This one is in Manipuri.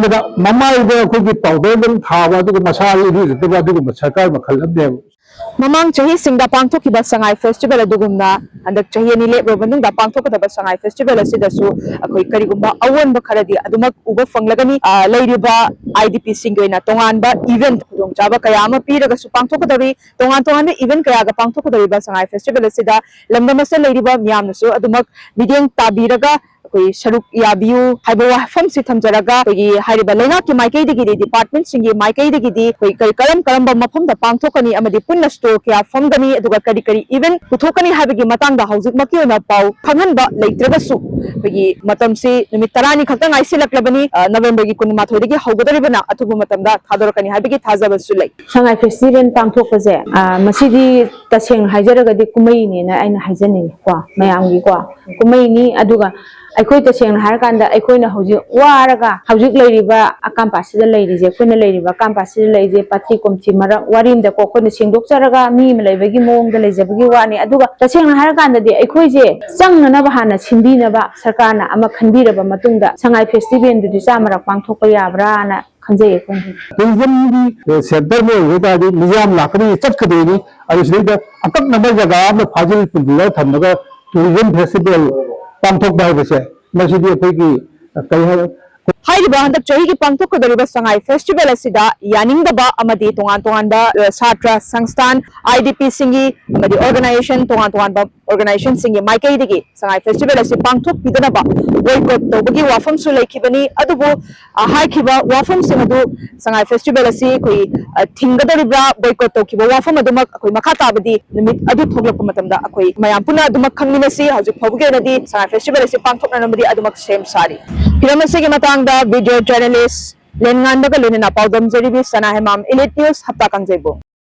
ꯑꯍꯥꯟꯕꯗ ꯃꯃꯥꯏꯗ ꯑꯩꯈꯣꯏꯒꯤ ꯄꯥꯎꯗꯔ ꯑꯗꯨꯝ ꯊꯥꯕ ꯑꯗꯨꯒ ꯃꯁꯥ ꯏꯔꯨꯖꯗꯕ ꯑꯗꯨꯒꯨꯝꯕ ꯁꯔꯀꯥꯔ ꯃꯈꯜ ꯑꯃꯅꯦꯕ Mamang chahi singda pangthokkiba Sangai festival adugumna handak chahi ani lebro manungda pangthokadaba Sangai festival asidasu akoi karigumba awonba kharadi adumak uba fanglagani leiriba IDP singoina tonganba event khudong chaba kaya ama piraga su pangthokadabi tongan event kaya ga pangthokadabi Sangai festival asida lamdamasa leiriba miyamnasu adumak mideng tabiraga koi saruk yabiu haiba wafam si thamjaraga koi hariba leina ki maikai digi department singi maikai digi koi karam ba mafam da pangthokani amadi punna store kya famgani aduga kari event puthokani habigi matangda haujik maki ona pau phanganba leitrabasu koi matam se numit 10 ni khakta ngai silaklabani November gi 19 dagi haugadaribana athubu matamda thadorakani habigi thajabasu lei Sangai festival pangthokpaje masidi taseng haijaraga di kumai ni na aina haijani kwa mayamgi kwa kumai ni aduga अखोई तसेंग हारकांदा अखोइना हौजिक वारगा हौजिक लैरिबा अकांपासिदा लैरिजे अखोइना लैरिबा अकांपासिदा लैजे पाथि कोमची मरक वारिमदा को अखोइना सिंगदोकचरगा मी लैबगी मोंगदा लैजबगी वानी अदुगा तसेंग हारकांदादि अखोइजे चंगनबा हाना सिंबिनबा सरकारना अमा खनबिरबा मतुंगदा संगाई फेस्टिवल दुदि चामरक पांगथोकपा याब्राना खंजय कोन टूरिज्म की सेंटर में होता है मिजाम लाकड़ी चटकदेनी और इसलिए अकब नंबर जगह में फाजिल पुंजुला थमगा टूरिज्म फेस्टिवल पांथोक बाय बसे मसीदी अखोइगी कई है हाइरिबा हंदक चही की पांथोकदरिबा संगाई फेस्टिवल असिदा यानिंगदबा अमदी तोंगान छात्र संस्थान IDP सिंगी अमदी ऑर्गेनाइजेशन तोंगान ऑर्गेनाइजेशन सिंगी माइकैदगी संगाई फेस्टिवल असि पांथोक पिदनबा बोयकॉट तोबगी वाफम सु लैखिबनी अदुबो हाइखिबा वाफम सिंगदु संगाई फेस्टिवल असि कोई थिंगदरिबा बोयकॉट तोखिबा वाफम अदुमक कोई मखा ताबदी निमित अदु थोगलप मतमदा अखोई मयाम पुना अदुमक खंगमिनसी हजु फबगेनदी संगाई फेस्टिवल असि पांथोकनमदी अदुमक सेम सारी फिरमसे के मतंग वीडियो जर्नलिस्ट लेनगान लोनना पाउदम जरीबी सना हेमाम इलिट न्यूज हप्ता कंजेबो।